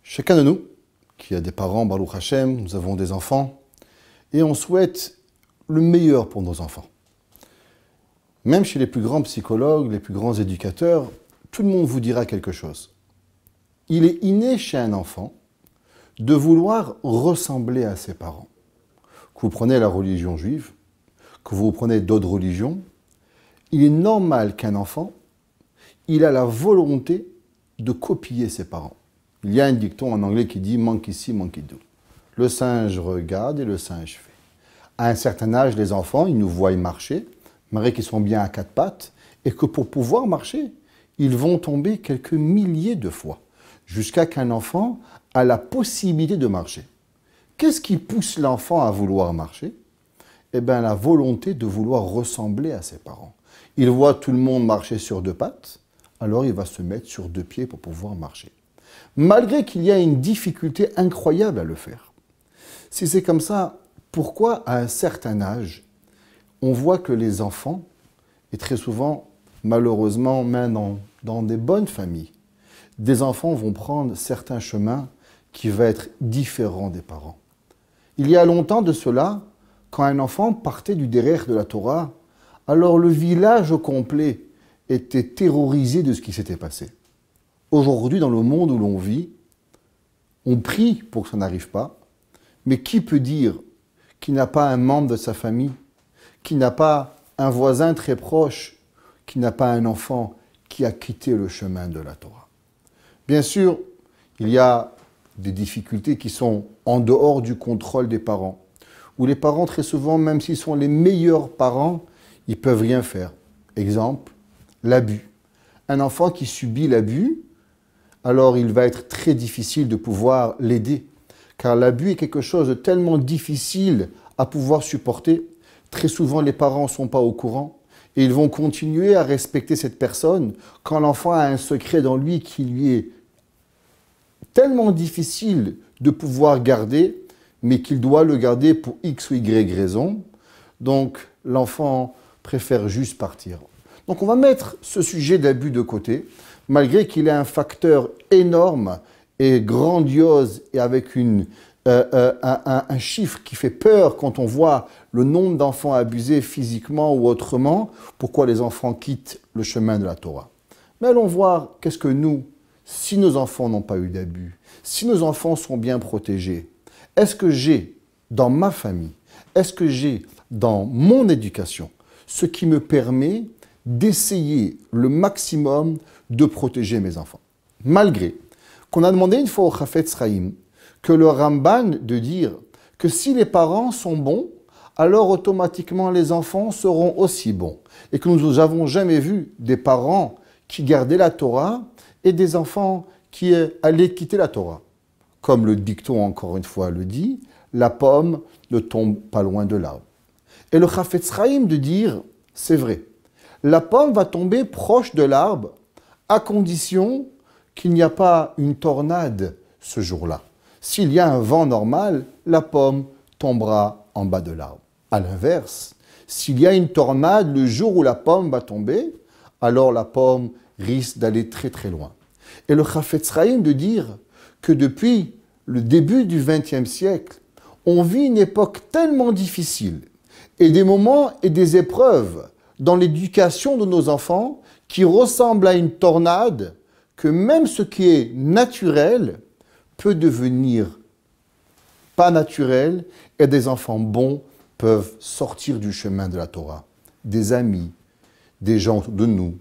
Chacun de nous, qui a des parents, Baruch Hashem, nous avons des enfants, et on souhaite le meilleur pour nos enfants. Même chez les plus grands psychologues, les plus grands éducateurs, tout le monde vous dira quelque chose. Il est inné chez un enfant de vouloir ressembler à ses parents. Que vous prenez la religion juive, que vous prenez d'autres religions, il est normal qu'un enfant, il a la volonté de copier ses parents. Il y a un dicton en anglais qui dit « monkey see, monkey do ». Le singe regarde et le singe fait. À un certain âge, les enfants, ils nous voient marcher, malgré qu'ils sont bien à quatre pattes, et que pour pouvoir marcher, ils vont tomber quelques milliers de fois, jusqu'à qu'un enfant a la possibilité de marcher. Qu'est-ce qui pousse l'enfant à vouloir marcher? Eh bien, la volonté de vouloir ressembler à ses parents. Il voit tout le monde marcher sur deux pattes, alors il va se mettre sur deux pieds pour pouvoir marcher. Malgré qu'il y a une difficulté incroyable à le faire. Si c'est comme ça, pourquoi à un certain âge, on voit que les enfants, et très souvent, malheureusement, même dans des bonnes familles, des enfants vont prendre certains chemins qui vont être différents des parents. Il y a longtemps de cela, quand un enfant partait du derrière de la Torah, alors le village au complet était terrorisé de ce qui s'était passé. Aujourd'hui, dans le monde où l'on vit, on prie pour que ça n'arrive pas, mais qui peut dire qu'il n'a pas un membre de sa famille, qui n'a pas un voisin très proche, qui n'a pas un enfant qui a quitté le chemin de la Torah? Bien sûr, il y a des difficultés qui sont en dehors du contrôle des parents, où les parents, très souvent, même s'ils sont les meilleurs parents, ils ne peuvent rien faire. Exemple, l'abus. Un enfant qui subit l'abus, alors il va être très difficile de pouvoir l'aider, car l'abus est quelque chose de tellement difficile à pouvoir supporter. Très souvent, les parents ne sont pas au courant, et ils vont continuer à respecter cette personne quand l'enfant a un secret dans lui qui lui est tellement difficile de pouvoir garder, mais qu'il doit le garder pour X ou Y raison. Donc, l'enfant préfère juste partir. Donc, on va mettre ce sujet d'abus de côté, malgré qu'il ait un facteur énorme et grandiose et avec un chiffre qui fait peur quand on voit le nombre d'enfants abusés physiquement ou autrement, pourquoi les enfants quittent le chemin de la Torah. Mais allons voir qu'est-ce que nous, si nos enfants n'ont pas eu d'abus, si nos enfants sont bien protégés, est-ce que j'ai dans ma famille, est-ce que j'ai dans mon éducation ce qui me permet d'essayer le maximum de protéger mes enfants? Malgré qu'on a demandé une fois au Chafetz Chaim que le Ramban de dire que si les parents sont bons, alors automatiquement les enfants seront aussi bons. Et que nous n'avons jamais vu des parents qui gardaient la Torah et des enfants qui allaient quitter la Torah. Comme le dicton, encore une fois, le dit, la pomme ne tombe pas loin de l'arbre. Et le Chafetz Chaim de dire, c'est vrai, la pomme va tomber proche de l'arbre à condition qu'il n'y a pas une tornade ce jour-là. S'il y a un vent normal, la pomme tombera en bas de l'arbre. À l'inverse, s'il y a une tornade le jour où la pomme va tomber, alors la pomme risque d'aller très très loin. Et le Chafetz Chaim de dire que depuis le début du XXe siècle, on vit une époque tellement difficile et des moments et des épreuves dans l'éducation de nos enfants qui ressemblent à une tornade, que même ce qui est naturel peut devenir pas naturel et des enfants bons peuvent sortir du chemin de la Torah. Des amis, des gens de nous,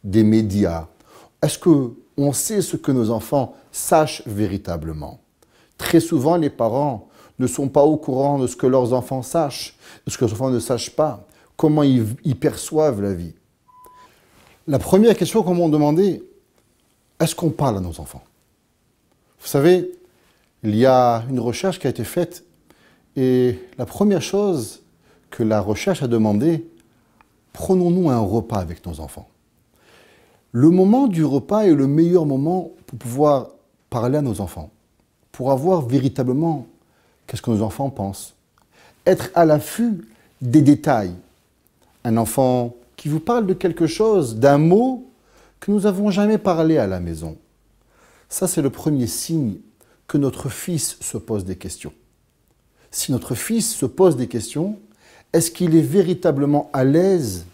des médias. Est-ce qu'on sait ce que nos enfants sachent véritablement? Très souvent, les parents ne sont pas au courant de ce que leurs enfants sachent, de ce que leurs enfants ne sachent pas, comment ils perçoivent la vie. La première question qu'on m'a demandé, est-ce qu'on parle à nos enfants? Vous savez, il y a une recherche qui a été faite et la première chose que la recherche a demandé, prenons-nous un repas avec nos enfants. Le moment du repas est le meilleur moment pour pouvoir parler à nos enfants, pour avoir véritablement qu'est-ce que nos enfants pensent. Être à l'affût des détails. Un enfant qui vous parle de quelque chose, d'un mot que nous n'avons jamais parlé à la maison. Ça, c'est le premier signe que notre fils se pose des questions. Si notre fils se pose des questions, est-ce qu'il est véritablement à l'aise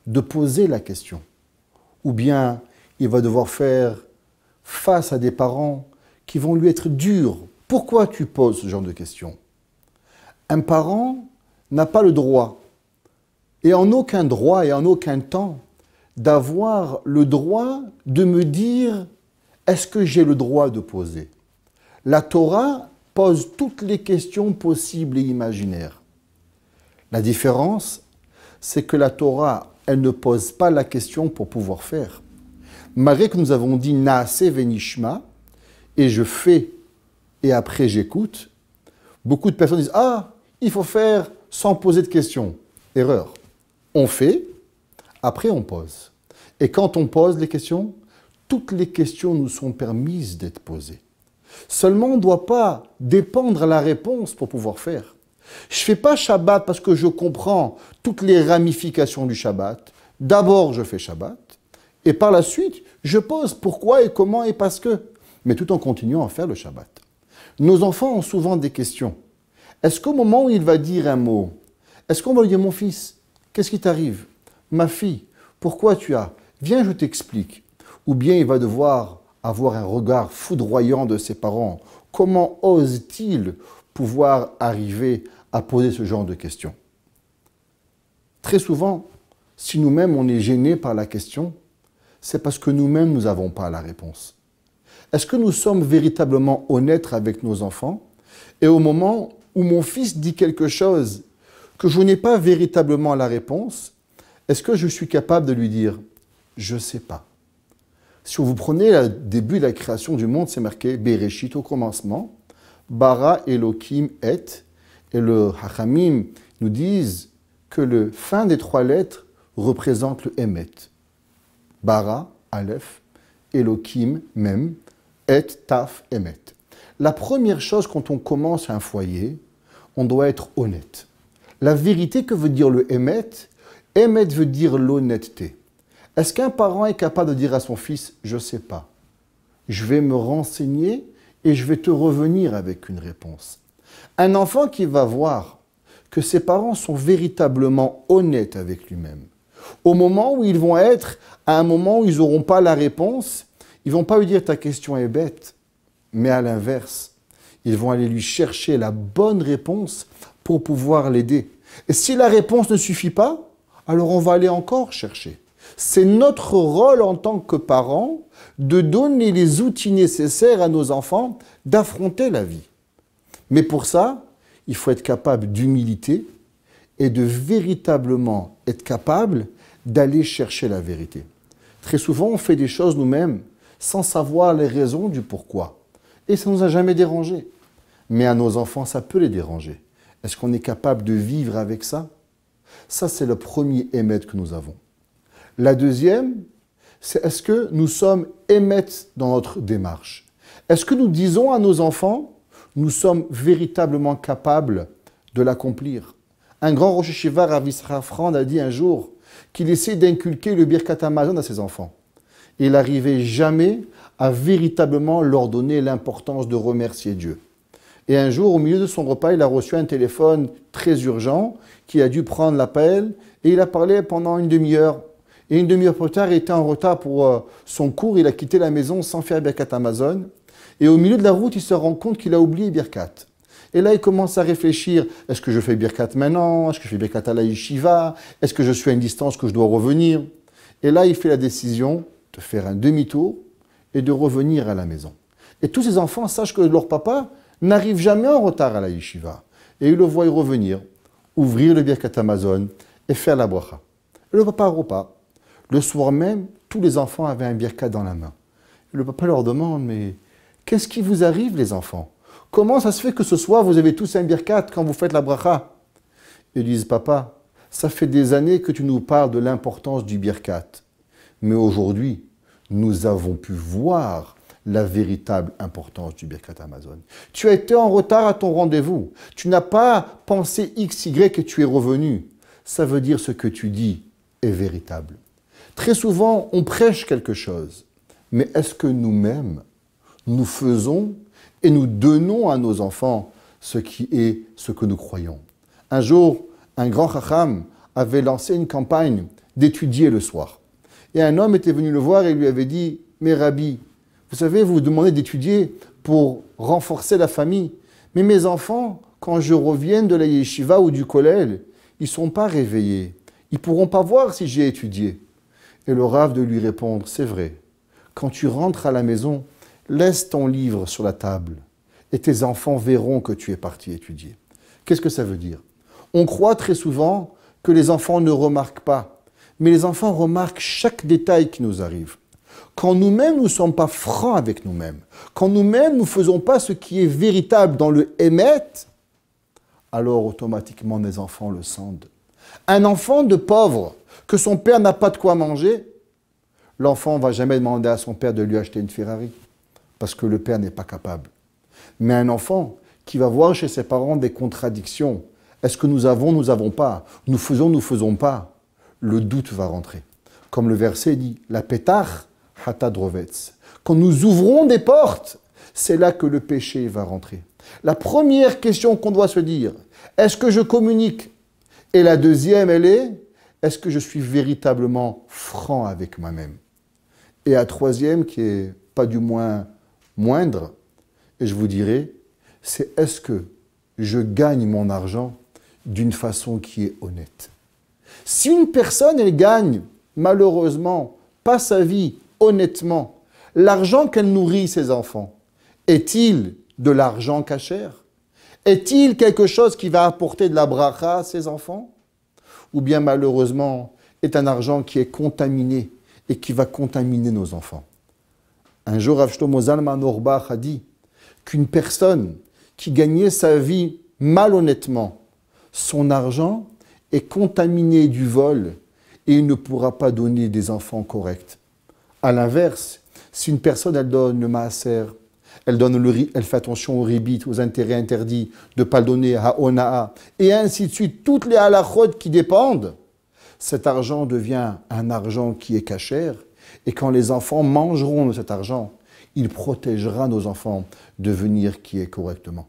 de poser la question? Ou bien il va devoir faire face à des parents qui vont lui être durs. Pourquoi tu poses ce genre de questions? Un parent n'a pas le droit, et en aucun droit et en aucun temps, d'avoir le droit de me dire « est-ce que j'ai le droit de poser ?» La Torah pose toutes les questions possibles et imaginaires. La différence, c'est que la Torah, elle ne pose pas la question pour pouvoir faire. Malgré que nous avons dit « Naase venishma » et je fais et après j'écoute, beaucoup de personnes disent « Ah, il faut faire sans poser de questions. » Erreur. On fait, après on pose. Et quand on pose les questions, toutes les questions nous sont permises d'être posées. Seulement, on ne doit pas dépendre à la réponse pour pouvoir faire. Je ne fais pas Shabbat parce que je comprends toutes les ramifications du Shabbat. D'abord, je fais Shabbat. Et par la suite, je pose pourquoi et comment et parce que. Mais tout en continuant à faire le Shabbat. Nos enfants ont souvent des questions. Est-ce qu'au moment où il va dire un mot, est-ce qu'on va lui dire « Mon fils, qu'est-ce qui t'arrive? Ma fille, pourquoi tu as? Viens, je t'explique. » Ou bien il va devoir avoir un regard foudroyant de ses parents. Comment ose-t-il pouvoir arriver à poser ce genre de questions? Très souvent, si nous-mêmes on est gênés par la question, c'est parce que nous-mêmes nous n'avons pas la réponse. Est-ce que nous sommes véritablement honnêtes avec nos enfants? Et au moment où mon fils dit quelque chose que je n'ai pas véritablement la réponse, est-ce que je suis capable de lui dire « je ne sais pas ». Si vous prenez le début de la création du monde, c'est marqué « Bereshit » au commencement, « Bara Elohim et » et le Hachamim nous disent que le fin des trois lettres représente le Emet. Bara, Aleph, Elohim, Mem, et Taf, Emet. La première chose quand on commence un foyer, on doit être honnête. La vérité, que veut dire le Emet? Emet veut dire l'honnêteté. Est-ce qu'un parent est capable de dire à son fils « je ne sais pas, je vais me renseigner et je vais te revenir avec une réponse ». Un enfant qui va voir que ses parents sont véritablement honnêtes avec lui-même, au moment où ils vont être, à un moment où ils n'auront pas la réponse, ils ne vont pas lui dire « ta question est bête », mais à l'inverse, ils vont aller lui chercher la bonne réponse pour pouvoir l'aider. Et si la réponse ne suffit pas, alors on va aller encore chercher. C'est notre rôle en tant que parents de donner les outils nécessaires à nos enfants d'affronter la vie. Mais pour ça, il faut être capable d'humilité et de véritablement être capable d'aller chercher la vérité. Très souvent, on fait des choses nous-mêmes sans savoir les raisons du pourquoi. Et ça ne nous a jamais dérangé. Mais à nos enfants, ça peut les déranger. Est-ce qu'on est capable de vivre avec ça? Ça, c'est le premier émet que nous avons. La deuxième, c'est est-ce que nous sommes émettes dans notre démarche? Est-ce que nous disons à nos enfants, nous sommes véritablement capables de l'accomplir? Un grand Rosh Yeshiva, Rav Yisrael Frand, a dit un jour qu'il essaie d'inculquer le Birkat Hamazon à ses enfants. Il n'arrivait jamais à véritablement leur donner l'importance de remercier Dieu. Et un jour, au milieu de son repas, il a reçu un téléphone très urgent qui a dû prendre l'appel et il a parlé pendant une demi-heure. Et une demi-heure plus tard, il était en retard pour son cours. Il a quitté la maison sans faire Birkat Hamazon. Et au milieu de la route, il se rend compte qu'il a oublié Birkat. Et là, il commence à réfléchir. Est-ce que je fais Birkat maintenant? Est-ce que je fais Birkat à la Yeshiva? Est-ce que je suis à une distance que je dois revenir? Et là, il fait la décision de faire un demi-tour et de revenir à la maison. Et tous ces enfants sachent que leur papa n'arrive jamais en retard à la Yeshiva. Et ils le voient revenir, ouvrir le Birkat Hamazon et faire la bracha. Et le papa repart. Le soir même, tous les enfants avaient un birkat dans la main. Et le papa leur demande, mais qu'est-ce qui vous arrive les enfants? Comment ça se fait que ce soir vous avez tous un birkat quand vous faites la bracha? Ils disent, papa, ça fait des années que tu nous parles de l'importance du birkat. Mais aujourd'hui, nous avons pu voir la véritable importance du Birkat Hamazon. Tu as été en retard à ton rendez-vous. Tu n'as pas pensé X, Y et tu es revenu. Ça veut dire ce que tu dis est véritable. Très souvent, on prêche quelque chose. Mais est-ce que nous-mêmes, nous faisons et nous donnons à nos enfants ce qui est ce que nous croyons. Un jour, un grand chacham avait lancé une campagne d'étudier le soir. Et un homme était venu le voir et lui avait dit « Mais Rabbi, vous savez, vous demandez d'étudier pour renforcer la famille. Mais mes enfants, quand je reviens de la yeshiva ou du kollel, ils ne sont pas réveillés. Ils ne pourront pas voir si j'ai étudié. » Et le Rav de lui répondre « C'est vrai. Quand tu rentres à la maison, laisse ton livre sur la table et tes enfants verront que tu es parti étudier. » Qu'est-ce que ça veut dire? On croit très souvent que les enfants ne remarquent pas, mais les enfants remarquent chaque détail qui nous arrive. Quand nous-mêmes, nous ne sommes pas francs avec nous-mêmes, quand nous-mêmes, nous ne faisons pas ce qui est véritable dans le émet, alors automatiquement les enfants le sentent. Un enfant de pauvre, que son père n'a pas de quoi manger, l'enfant ne va jamais demander à son père de lui acheter une Ferrari, parce que le père n'est pas capable. Mais un enfant qui va voir chez ses parents des contradictions, est-ce que nous n'avons pas, nous faisons pas, le doute va rentrer. Comme le verset dit, la pétach hatadrovetz. Quand nous ouvrons des portes, c'est là que le péché va rentrer. La première question qu'on doit se dire, est-ce que je communique? Et la deuxième, elle est, est-ce que je suis véritablement franc avec moi-même? Et la troisième, qui est pas du moins moindre, et je vous dirai, c'est est-ce que je gagne mon argent d'une façon qui est honnête? Si une personne, elle gagne, malheureusement, pas sa vie, honnêtement, l'argent qu'elle nourrit ses enfants, est-il de l'argent cachère? Est-il quelque chose qui va apporter de la bracha à ses enfants? Ou bien malheureusement, est un argent qui est contaminé et qui va contaminer nos enfants? Un jour, Rav Shlomo Zalman Auerbach a dit qu'une personne qui gagnait sa vie malhonnêtement, son argent est contaminé du vol et il ne pourra pas donner des enfants corrects. À l'inverse, si une personne elle donne le maaser, elle fait attention aux ribit, aux intérêts interdits, de ne pas le donner à Onaa, et ainsi de suite, toutes les halachot qui dépendent, cet argent devient un argent qui est cachère, et quand les enfants mangeront de cet argent, il protégera nos enfants de venir qui est correctement.